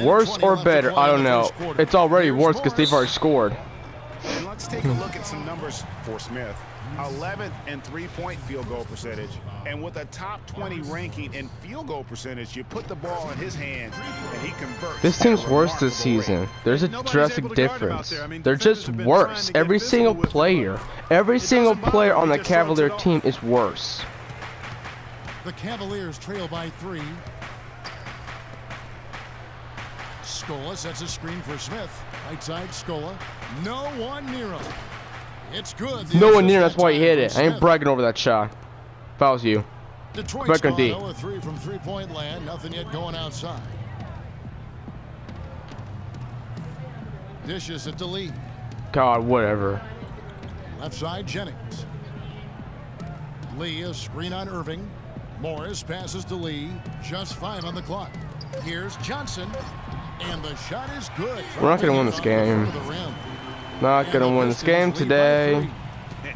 Worse or better? I don't know. It's already worse because they've already scored. And let's take a look at some numbers for Smith. 11th in three-point field goal percentage. And with a top 20 ranking in field goal percentage, you put the ball in his hands and he converts. This team's worse this season. There's a drastic difference. They're just worse. Every single player on the Cavalier team is worse. The Cavaliers trail by 3. Scola sets a screen for Smith. Right side, Scola. No one near him. It's good. No one near him, that's why he hit it. I ain't bragging over that shot. If I was you. Detroit's gone 0-3 from three-point land. Nothing yet going outside. Dishes it to Lee. God, whatever. Left side, Jennings. Lee, a screen on Irving. Morris passes to Lee. Just 5 on the clock. Here's Johnson. And the shot is good. We're not going to win this game. Not going to win this game today.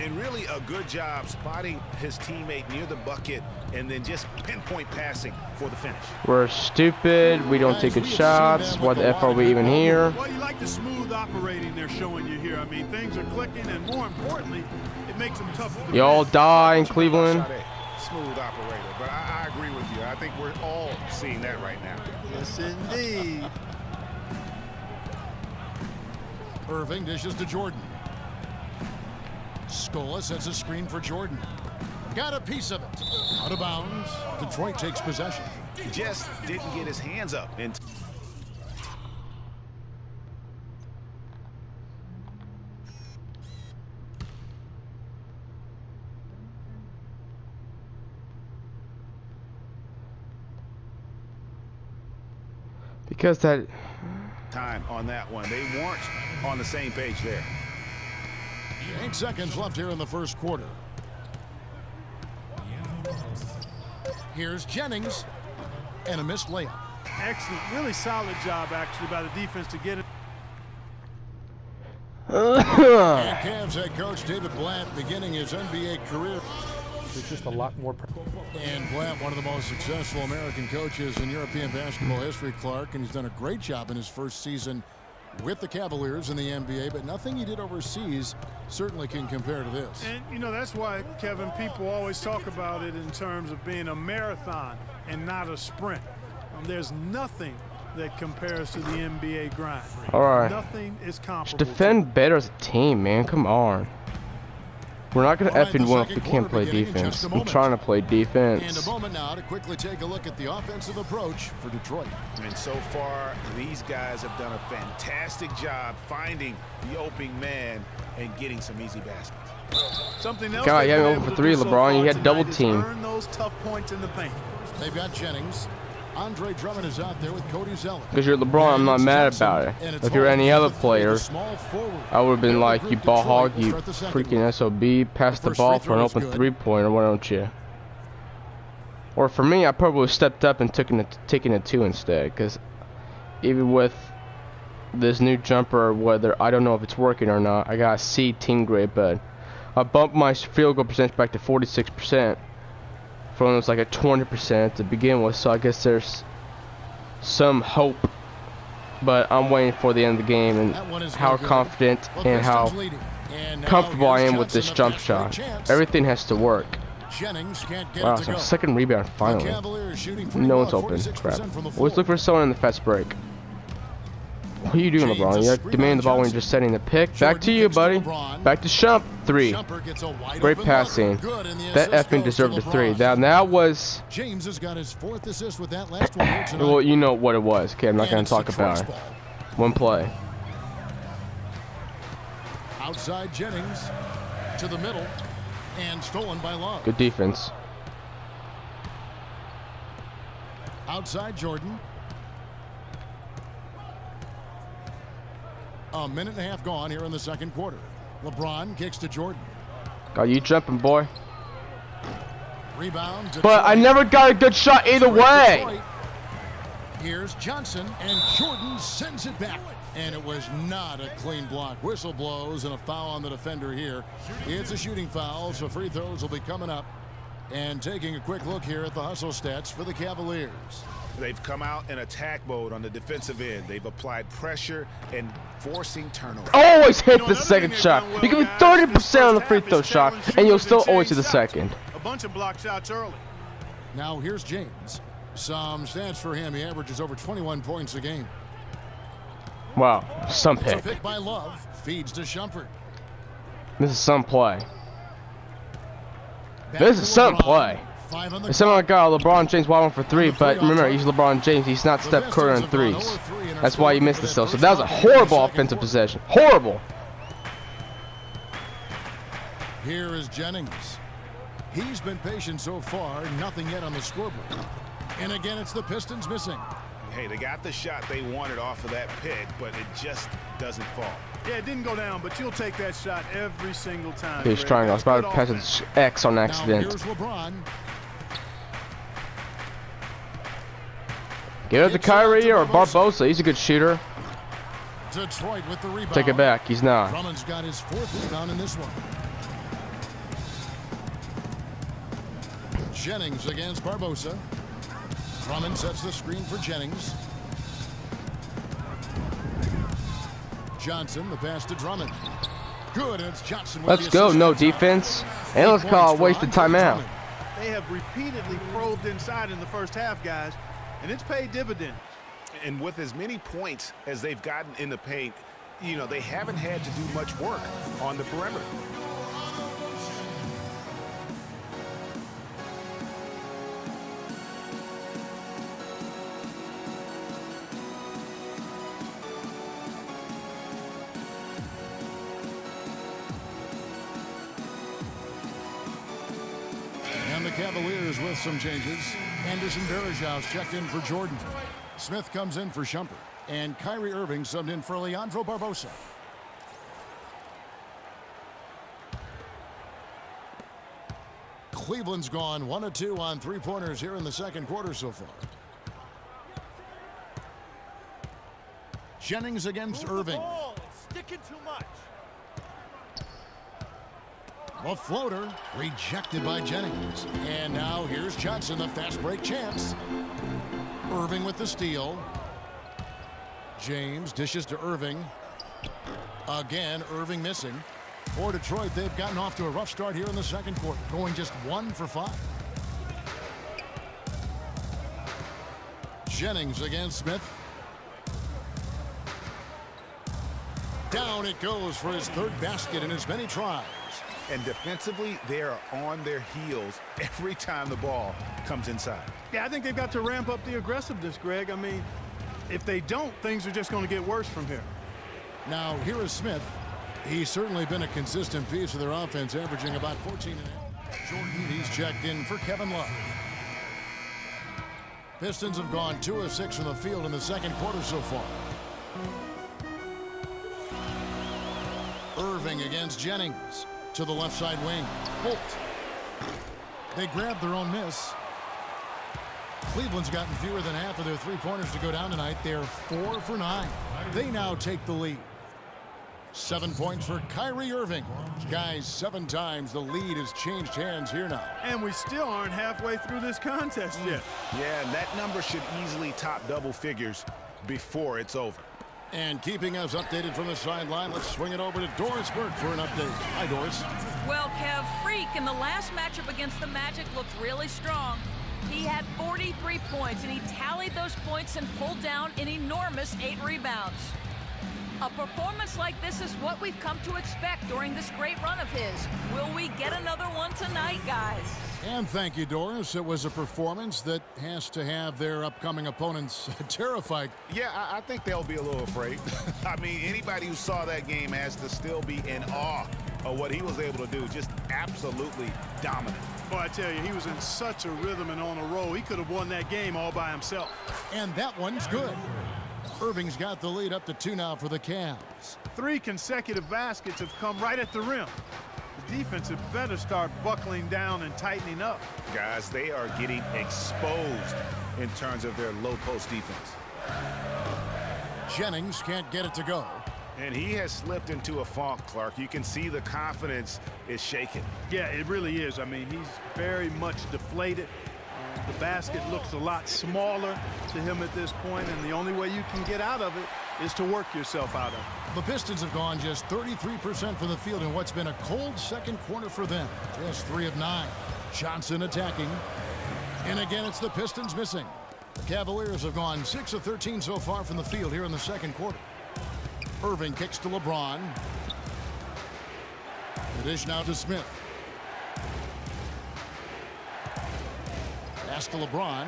And really a good job spotting his teammate near the bucket and then just pinpoint passing for the finish. We're stupid. We don't take good shots. Why the F are we even here? Well, you like the smooth operating they're showing you here. I mean, things are clicking, and more importantly, it makes them tough. Y'all die in Cleveland. Smooth operator, but I agree with you. I think we're all seeing that right now. Yes, indeed. Irving dishes to Jordan. Scola sets a screen for Jordan. Got a piece of it. Out of bounds. Detroit takes possession. He just didn't get his hands up. And because that time on that one. They weren't on the same page there. 8 seconds left here in the first quarter. Here's Jennings. And a missed layup. Excellent. Really solid job, actually, by the defense to get it. And Cavs head coach David Blatt beginning his NBA career. There's just a lot more. And Blatt, one of the most successful American coaches in European basketball history, Clark, and he's done a great job in his first season with the Cavaliers in the NBA, but nothing he did overseas certainly can compare to this. And, you know, that's why, Kevin, people always talk about it in terms of being a marathon and not a sprint. There's nothing that compares to the NBA grind. All right. Nothing is comparable. Just defend better as a team, man. Come on. We're not going to effing win if we can't play defense. I'm trying to play defense. And a moment now to quickly take a look at the offensive approach for Detroit. And so far, these guys have done a fantastic job finding the opening man and getting some easy baskets. Something else. God, you had over for 3, LeBron. You had double team. Earn those tough points in the paint. They've got Jennings. Andre Drummond is out there with Cody Zeller. Because you're LeBron, I'm not mad about it. If you're any other player, I would have been like, you ball hog, you freaking SOB, pass the ball for an open 3-pointer, why don't you? Or for me, I probably would have stepped up and taken a 2 instead. Because even with this new jumper, whether I don't know if it's working or not, I got a C team grade, but I bumped my field goal percentage back to 46%. From it was like a 20% to begin with, so I guess there's some hope. But I'm waiting for the end of the game and how confident and how comfortable I am with this jump shot. Everything has to work. Wow, it's our second rebound finally. No one's open. Crap. Always look for someone in the fast break. What are you doing, LeBron? You're demanding the ball when you're just setting the pick. Back to you, buddy. Back to Shump. 3. Great passing. That effing deserved a 3. Now that was. James has got his 4th assist with that last one. Well, you know what it was. Okay, I'm not going to talk about it. One play. Outside Jennings to the middle and stolen by Love. Good defense. Outside Jordan. A minute and a half gone here in the second quarter. LeBron kicks to Jordan. Got you jumping, boy. Rebound. But I never got a good shot either way. Here's Johnson, and Jordan sends it back. And it was not a clean block. Whistle blows and a foul on the defender here. It's a shooting foul, so free throws will be coming up. And taking a quick look here at the hustle stats for the Cavaliers. They've come out in attack mode on the defensive end. They've applied pressure and forcing turnovers. Always hit the second shot. You can be 30% on the free throw shot, and you'll still always hit the second. A bunch of block shots early. Now here's James. Some stats for him. He averages over 21 points a game. Wow, some It's a pick. pick by Love. Feeds to Shumpert. This is some play. Back This to is some LeBron. play. 5 on the It sounded like LeBron James wide open for 3, the but free-throw remember, line. he's LeBron James. He's not The Steph Curry on Pistons have gone 3s. 0-3 and are That's still why he looking missed for it their still. So first that was a time in the horrible second offensive quarter. possession. Horrible. Here is Jennings. He's been patient so far. Nothing yet on the scoreboard. And again, it's the Pistons missing. Hey, they got the shot they wanted off of that pick, but it just doesn't fall. Yeah, it didn't go down, but you'll take that shot every single time. He's Greg. trying. I was about to Good pass offense. it X on Now accident. here's LeBron. Give it to Kyrie or Barbosa. He's a good shooter. Detroit with the rebound. Take it back. He's not. Drummond's got his 4th rebound in this one. Jennings against Barbosa. Drummond sets the screen for Jennings. Johnson, the pass to Drummond. Good, and it's Johnson with Let's the go. assist. No defense. And let's call it wasted timeout. They have repeatedly probed inside in the first half, guys, and it's paid dividends. And with as many points as they've gotten in the paint, you know, they haven't had to do much work on the perimeter. And the Cavaliers with some changes. Anderson Varejao checked in for Jordan. Smith comes in for Shumpert. And Kyrie Irving subbed in for Leandro Barbosa. Cleveland's gone 1 of 2 on 3-pointers here in the second quarter so far. Jennings against Irving. Sticking too much. A floater rejected by Jennings. And now here's Johnson, the fast break chance. Irving with the steal. James dishes to Irving. Again, Irving missing. For Detroit, they've gotten off to a rough start here in the second quarter, going just 1 for 5. Jennings against Smith. Down it goes for his 3rd basket in as many tries. And defensively, they are on their heels every time the ball comes inside. Yeah, I think they've got to ramp up the aggressiveness, Greg. I mean, if they don't, things are just going to get worse from here. Now, here is Smith. He's certainly been a consistent piece of their offense, averaging about 14 and a half. Jordan, he's checked in for Kevin Love. Pistons have gone 2 of 6 from the field in the second quarter so far. Irving against Jennings to the left side wing. Holt. They grabbed their own miss. Cleveland's gotten fewer than half of their 3-pointers to go down tonight. They're 4 for 9. They now take the lead. 7 points for Kyrie Irving. Guys, 7 times the lead has changed hands here now. And we still aren't halfway through this contest yet. Yeah, and that number should easily top double figures before it's over. And keeping us updated from the sideline, let's swing it over to Doris Burke for an update. Hi, Doris. Well, Kev, Freak in the last matchup against the Magic looked really strong. He had 43 points, and he tallied those points and pulled down an enormous 8 rebounds. A performance like this is what we've come to expect during this great run of his. Will we get another one tonight, guys? And thank you, Doris. It was a performance that has to have their upcoming opponents terrified. Yeah, I think they'll be a little afraid. I mean, anybody who saw that game has to still be in awe of what he was able to do. Just absolutely dominant. Boy, I tell you, he was in such a rhythm and on a roll. He could have won that game all by himself. And that one's good. Irving's got the lead up to 2 now for the Cavs. 3 consecutive baskets have come right at the rim. The defense had better start buckling down and tightening up. Guys, they are getting exposed in terms of their low post defense. Jennings can't get it to go. And he has slipped into a funk, Clark. You can see the confidence is shaken. Yeah, it really is. I mean, he's very much deflated. The basket looks a lot smaller to him at this point, and the only way you can get out of it is to work yourself out of it. The Pistons have gone just 33% from the field in what's been a cold second quarter for them. Just 3 of 9. Johnson attacking. And again, it's the Pistons missing. The Cavaliers have gone 6 of 13 so far from the field here in the second quarter. Irving kicks to LeBron. The dish now to Smith. Pass to LeBron.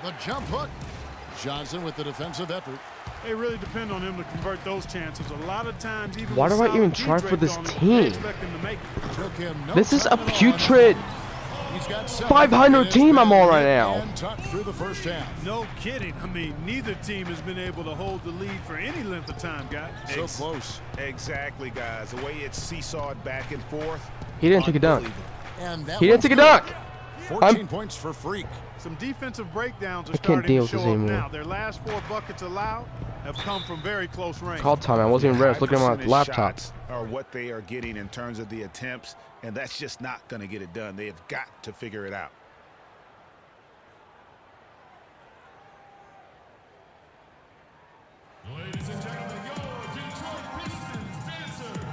The jump hook. Johnson with the defensive effort. They really depend on him to convert those chances. A lot of times, even Why with do I solid even D try for draped this on him, team? they expect him to make it. Took him no This is a time at all. putrid He's got 500 team I'm on right now. And tucked through the first half. No kidding. I mean, neither team has been able to hold the lead for any length of time, guys. So close. Exactly, guys. The way it's seesawed back and forth. He didn't take a dunk. And that He didn't one's take a good. dunk. 14 points for Freak. Some defensive breakdowns are I can't starting deal to with show this up anymore. now. Their last 4 buckets allowed have come from very close range. Call time. I wasn't even ready. I was looking at my High-percentage laptop. shots are what they are getting in terms of the attempts, and that's just not going to get it done. They have got to figure it out. Ladies and gentlemen, your Detroit Pistons dancers.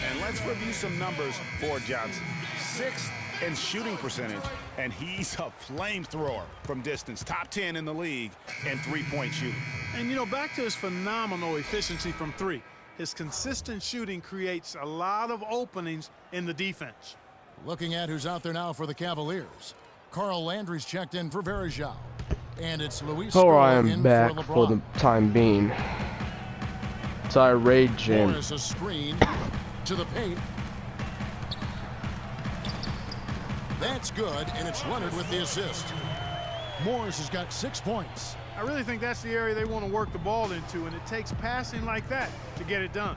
And let's review some numbers for Johnson. 6th in shooting percentage, and he's a flamethrower from distance. Top 10 in the league in three-point shooting. And, you know, back to his phenomenal efficiency from 3. His consistent shooting creates a lot of openings in the defense. Looking at who's out there now for the Cavaliers. Carl Landry's checked in for Varejao. And it's Luis Oh, I Scola am in back for for the LeBron. time being. Sorry, raging. Morris a screen to the paint. That's good, and it's Leonard with the assist. Morris has got 6 points. I really think that's the area they want to work the ball into, and it takes passing like that to get it done.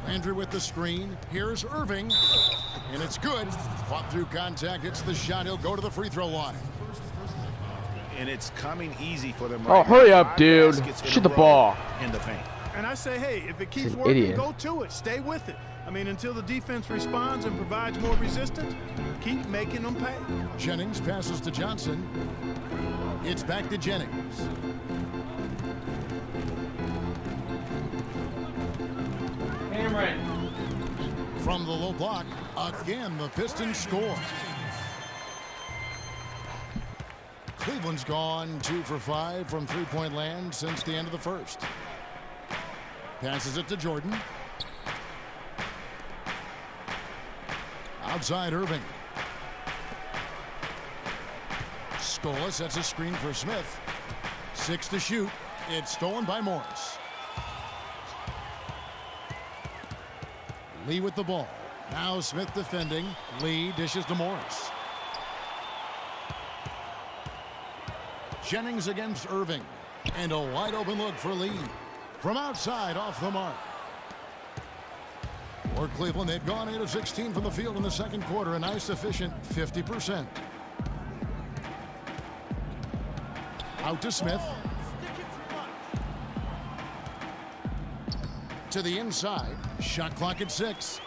Landry with the screen. Here's Irving. And it's good. Fought through contact. Hits the shot. He'll go to the free throw line. And it's coming easy for them Oh, right hurry now. up, 5 dude. baskets in Shoot a the row ball. in the paint. And I say, hey, if it keeps He's an working, idiot. go to it. Stay with it. I mean, until the defense responds and provides more resistance, keep making them pay. Jennings passes to Johnson. It's back to Jennings. From the low block, again, the Pistons score. Cleveland's gone 2 for 5 from three-point land since the end of the first. Passes it to Jordan. Outside Irving. Scola sets a screen for Smith. 6 to shoot. It's stolen by Morris. Lee with the ball. Now Smith defending. Lee dishes to Morris. Jennings against Irving. And a wide open look for Lee. From outside, off the mark. For Cleveland, they've gone 8 of 16 from the field in the second quarter. A nice, efficient 50%. Out to Smith. To the inside. Shot clock at 6.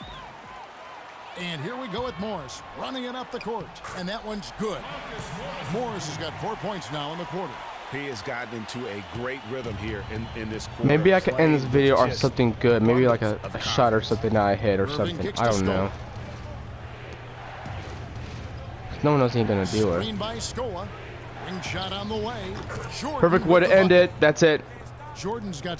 And here we go with Morris. Running it up the court. And that one's good. Morris has got 4 points now in the quarter. He has gotten into a great rhythm here in this quarter. Maybe I could end this video on Just something good. Maybe like a abundance of shot or something that I hit or Irving something. kicks I to don't know. Scola. No one else ain't gonna do it. Screen by Scola. Ring shot on the way. Jordan Perfect way with to the end bucket. it. That's it. Jordan's got